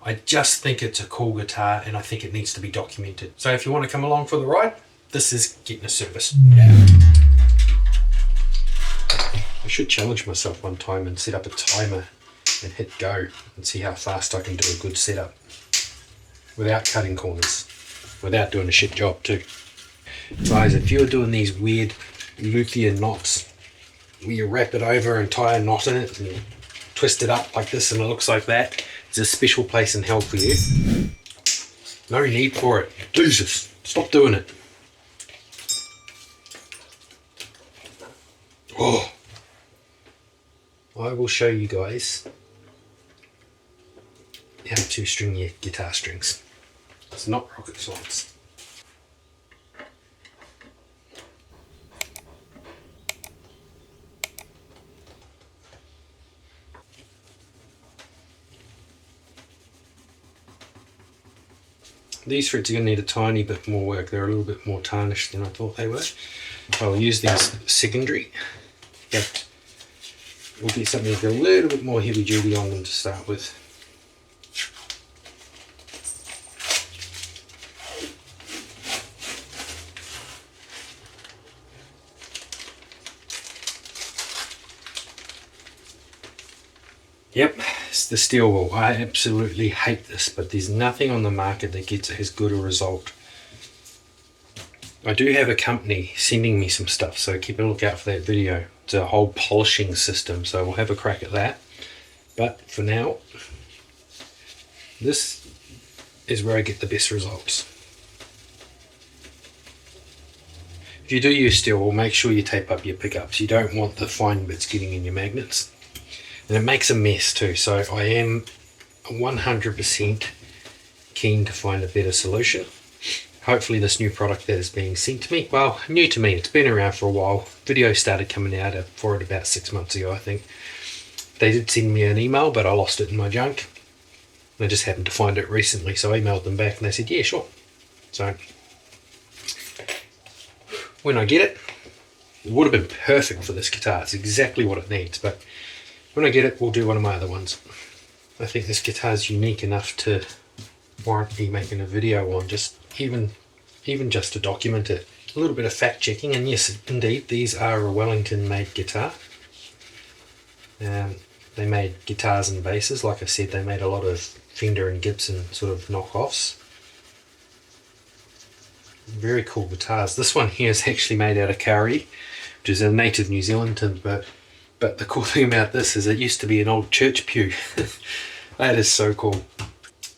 I just think it's a cool guitar and I think it needs to be documented. So if you want to come along for the ride, this is getting a service. Yeah. I should challenge myself one time and set up a timer and hit go and see how fast I can do a good setup without cutting corners, without doing a shit job too. Guys, if you're doing these weird luthier knots where you wrap it over and tie a knot in it and twist it up like this and it looks like that, it's a special place in hell for you. No need for it. Jesus, stop doing it. Oh, I will show you guys how to string your guitar strings. It's not rocket science. These threads are going to need a tiny bit more work. They're a little bit more tarnished than I thought they were. I'll use these secondary, but we'll get something with a little bit more heavy duty on them to start with. Yep, it's the steel wool. I absolutely hate this, but there's nothing on the market that gets as good a result. I do have a company sending me some stuff, so keep a lookout for that video. It's a whole polishing system, so we'll have a crack at that. But for now, this is where I get the best results. If you do use steel wool, make sure you tape up your pickups. You don't want the fine bits getting in your magnets. And it makes a mess too, so I am 100% keen to find a better solution. Hopefully this new product that is being sent to me, well, new to me, it's been around for a while. Video started coming out for it about 6 months ago, I think. They did send me an email, but I lost it in my junk. I just happened to find it recently, so I emailed them back and they said, yeah, sure. So, when I get it, it would have been perfect for this guitar. It's exactly what it needs, but when I get it, we'll do one of my other ones. I think this guitar is unique enough to warrant me making a video on, just even just to document it. A little bit of fact checking, and yes, indeed, these are a Wellington made guitar. They made guitars and basses. Like I said, they made a lot of Fender and Gibson sort of knockoffs. Very cool guitars. This one here is actually made out of Kauri, which is a native New Zealand tin, but the cool thing about this is it used to be an old church pew. That is so cool.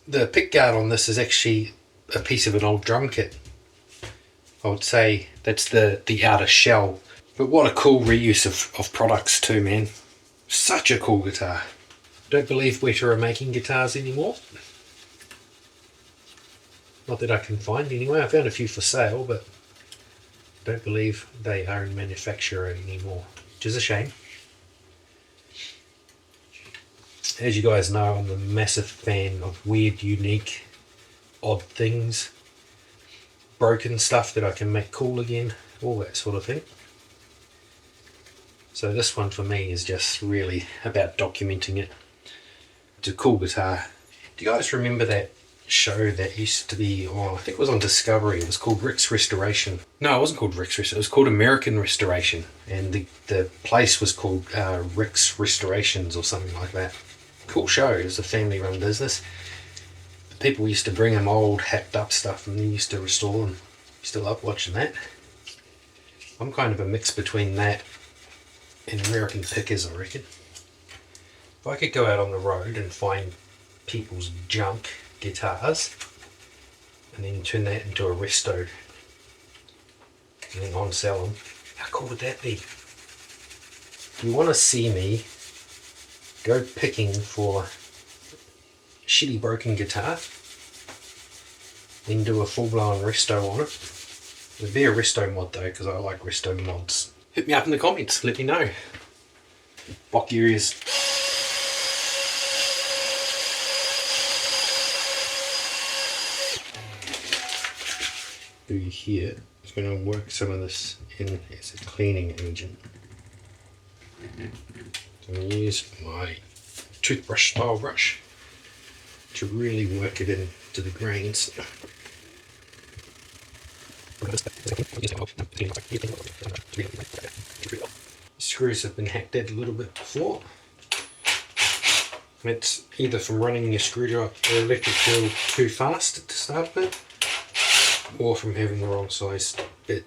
The pickguard on this is actually a piece of an old drum kit. I would say that's the outer shell. But what a cool reuse of products too, man. Such a cool guitar. I don't believe Weta are making guitars anymore. Not that I can find anyway. I found a few for sale, but I don't believe they are in manufacture anymore, which is a shame. As you guys know, I'm a massive fan of weird, unique, odd things, broken stuff that I can make cool again, all that sort of thing. So this one for me is just really about documenting it. It's a cool guitar. Do you guys remember that show that used to be on, I think it was on Discovery? It was called Rick's Restoration. No, it wasn't called Rick's Restoration, it was called American Restoration, and the place was called Rick's Restorations or something like that. Cool show. It was a family run business. People used to bring them old hacked up stuff and they used to restore them. Used to love watching that. I'm kind of a mix between that and American Pickers, I reckon. If I could go out on the road and find people's junk guitars and then turn that into a resto and then on sell them, how cool would that be? If you want to see me go picking for shitty broken guitar, then do a full-blown resto on it. It'd be a resto mod though, because I like resto mods. Hit me up in the comments, let me know. Block your ears. Through here, I'm going to work some of this in as a cleaning agent. So I'm going to use my toothbrush style brush to really work it into the grains. Screws have been hacked out a little bit before. It's either from running your screwdriver or electric drill too fast to start with, or from having the wrong size bit.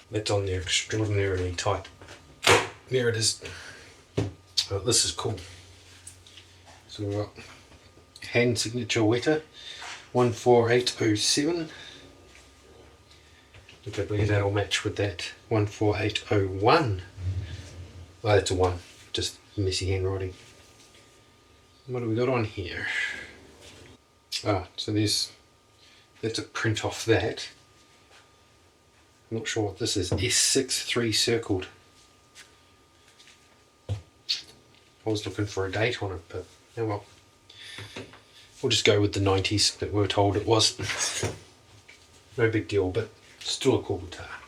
That's on there extraordinarily tight. There it is. Oh, this is cool. So we've got hand signature Weta 14807. I believe that'll match with that 14801. Oh, that's a 1, just messy handwriting. What do we got on here? Ah, so that's a print off that. I'm not sure what this is. S6 3 circled. I was looking for a date on it, but oh well. We'll just go with the 90s that we were told it was. No big deal, but still a cool guitar.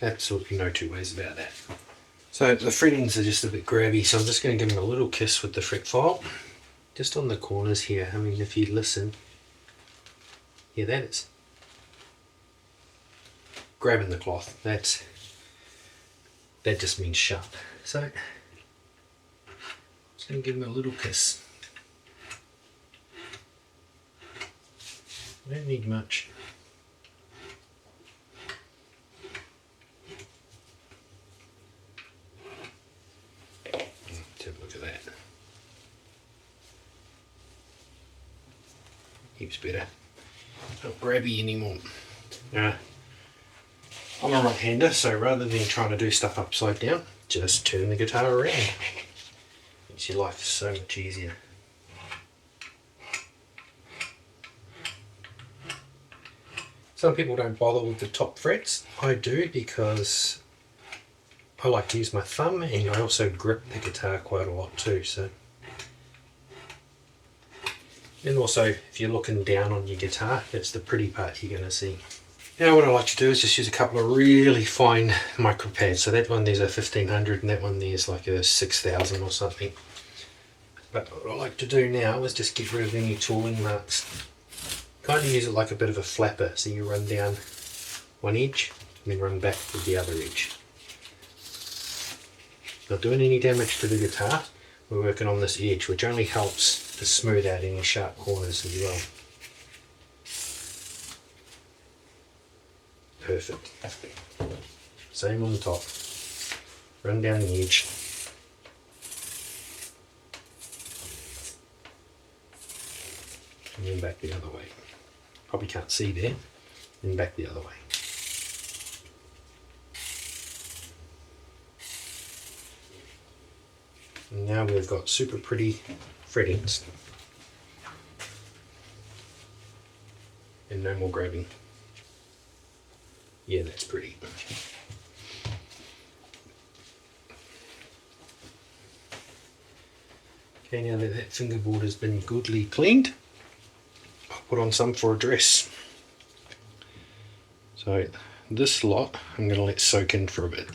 Absolutely no two ways about that. So the frettings are just a bit grabby, so I'm just going to give them a little kiss with the fret file. Just on the corners here. I mean, if you listen, yeah, that is. Grabbing the cloth, that just means sharp. So, I'm just going to give them a little kiss. I don't need much. Let's have a look at that. Heaps better. Not grabby anymore. I'm a right-hander, so rather than trying to do stuff upside down, just turn the guitar around. Makes your life so much easier. Some people don't bother with the top frets. I do because I like to use my thumb, and I also grip the guitar quite a lot too. So, and also if you're looking down on your guitar, that's the pretty part you're going to see. Now what I like to do is just use a couple of really fine micro pads. So that one there's a 1500 and that one there's like a 6000 or something. But what I like to do now is just get rid of any tooling marks. Kind of use it like a bit of a flapper, so you run down one edge and then run back with the other edge. Not doing any damage to the guitar, we're working on this edge, which only helps to smooth out any sharp corners as well. Perfect. Same on the top. Run down the edge. And then back the other way. Probably can't see there. And back the other way. And now we've got super pretty frettings. And no more grabbing. Yeah, that's pretty. Okay, now that that fingerboard has been goodly cleaned, I'll put on some for a dress. So this lot I'm going to let soak in for a bit.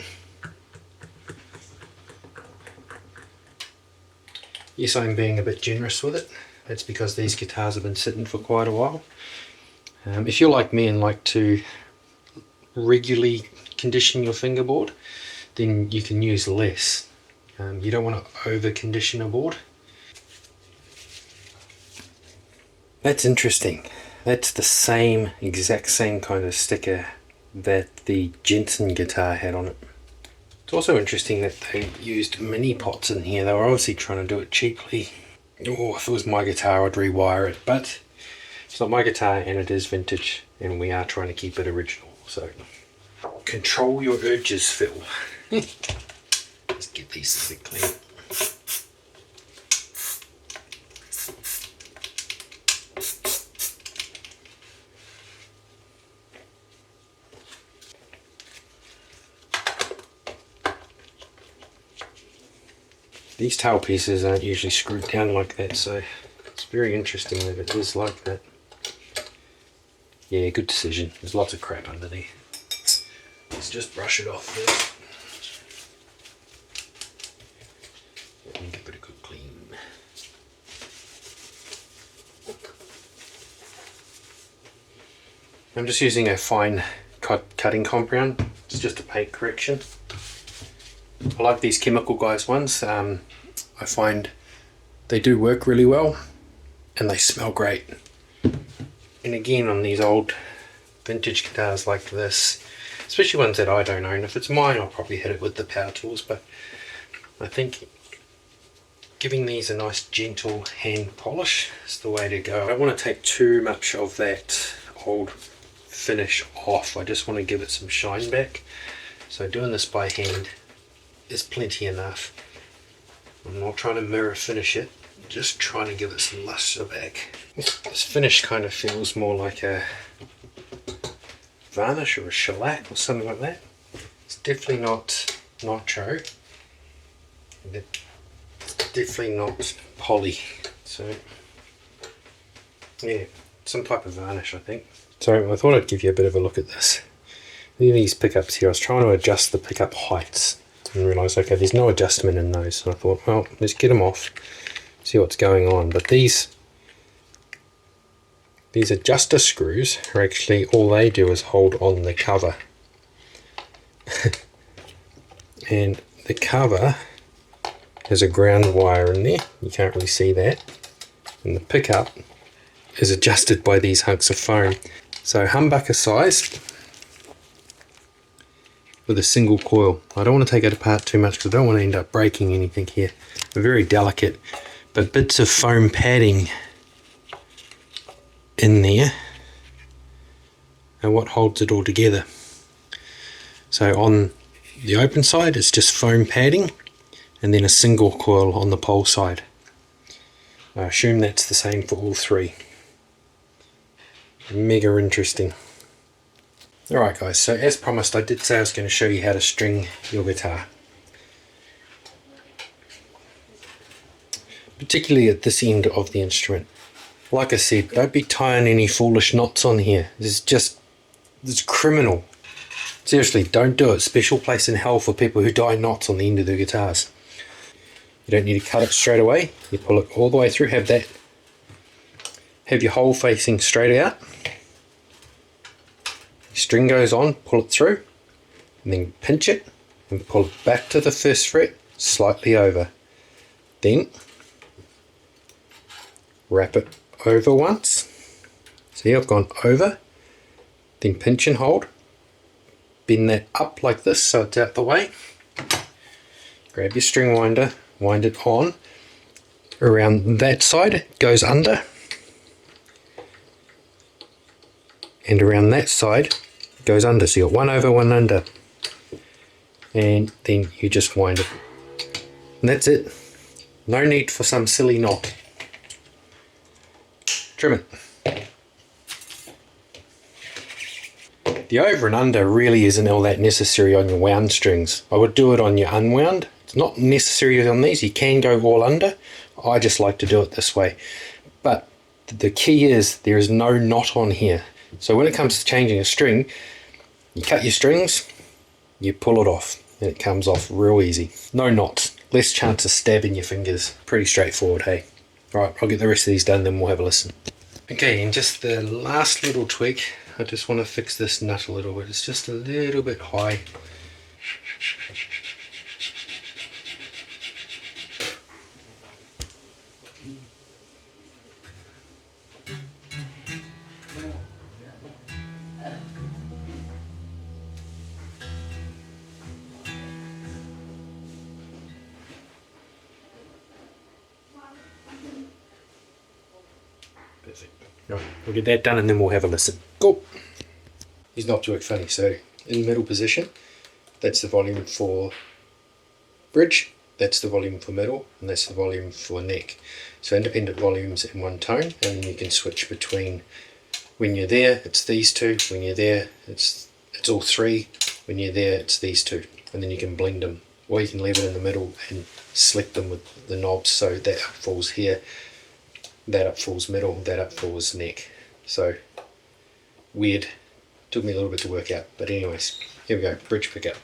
Yes, I'm being a bit generous with it. That's because these guitars have been sitting for quite a while. If you're like me and like to regularly condition your fingerboard, then you can use less. You don't want to over condition a board. That's interesting. That's the exact same kind of sticker that the Jensen guitar had on it. It's also interesting that they used mini pots in here. They were obviously trying to do it cheaply. Oh, if it was my guitar I'd rewire it, but it's not my guitar and it is vintage and we are trying to keep it original. So control your urges, Phil. Let's get these things clean. These tail pieces aren't usually screwed down like that, so it's very interesting that it is like that. Yeah, good decision. There's lots of crap underneath. Let's just brush it off first. And give it a good clean. I'm just using a fine cutting compound. It's just a paint correction. I like these chemical guys ones. I find they do work really well and they smell great. And again, on these old vintage guitars like this, especially ones that I don't own, if it's mine I'll probably hit it with the power tools, but I think giving these a nice gentle hand polish is the way to go. I don't want to take too much of that old finish off, I just want to give it some shine back. So doing this by hand is plenty enough. I'm not trying to mirror finish it, just trying to give it some luster back. This finish kind of feels more like a varnish or a shellac or something like that. It's definitely not nitro. It's definitely not poly. So yeah, some type of varnish I think. So I thought I'd give you a bit of a look at this. These pickups here, I was trying to adjust the pickup heights and realised, okay, there's no adjustment in those. So I thought, well, let's get them off, see what's going on. But these adjuster screws are actually, all they do is hold on the cover. And the cover has a ground wire in there, you can't really see that. And the pickup is adjusted by these hunks of foam. So humbucker sized with a single coil. I don't want to take it apart too much because I don't want to end up breaking anything here. They're very delicate, but bits of foam padding in there and what holds it all together. So on the open side it's just foam padding and then a single coil on the pole side. I assume that's the same for all three. Mega interesting. Alright guys, so as promised I did say I was going to show you how to string your guitar. Particularly at this end of the instrument. Like I said, don't be tying any foolish knots on here. It's criminal. Seriously, don't do it. Special place in hell for people who tie knots on the end of their guitars. You don't need to cut it straight away. You pull it all the way through. Have your hole facing straight out. String goes on, pull it through, and then pinch it and pull it back to the first fret, slightly over. Then wrap it over once. See, I've gone over, then pinch and hold. Bend that up like this so it's out the way. Grab your string winder, wind it on. Around that side, it goes under. And around that side goes under, so you got one over, one under, and then you just wind it, and that's it. No need for some silly knot. Trim it. The over and under really isn't all that necessary on your wound strings. I would do it on your unwound. It's not necessary on these. You can go all under. I just like to do it this way, but the key is there is no knot on here. So when it comes to changing a string, you cut your strings, you pull it off, and it comes off real easy. No knots, less chance of stabbing your fingers. Pretty straightforward, hey? Alright, I'll get the rest of these done, then we'll have a listen. Okay, and just the last little tweak, I just want to fix this nut a little bit. It's just a little bit high. Perfect. Right, we'll get that done and then we'll have a listen. Cool. These knobs work funny. So in the middle position, that's the volume for bridge, that's the volume for middle, and that's the volume for neck. So independent volumes in one tone, and then you can switch between, when you're there it's these two, when you're there it's all three, when you're there it's these two, and then you can blend them, or you can leave it in the middle and select them with the knobs. So that up falls here, that up falls middle, that up falls neck. So weird, took me a little bit to work out, but anyways, here we go, bridge pickup.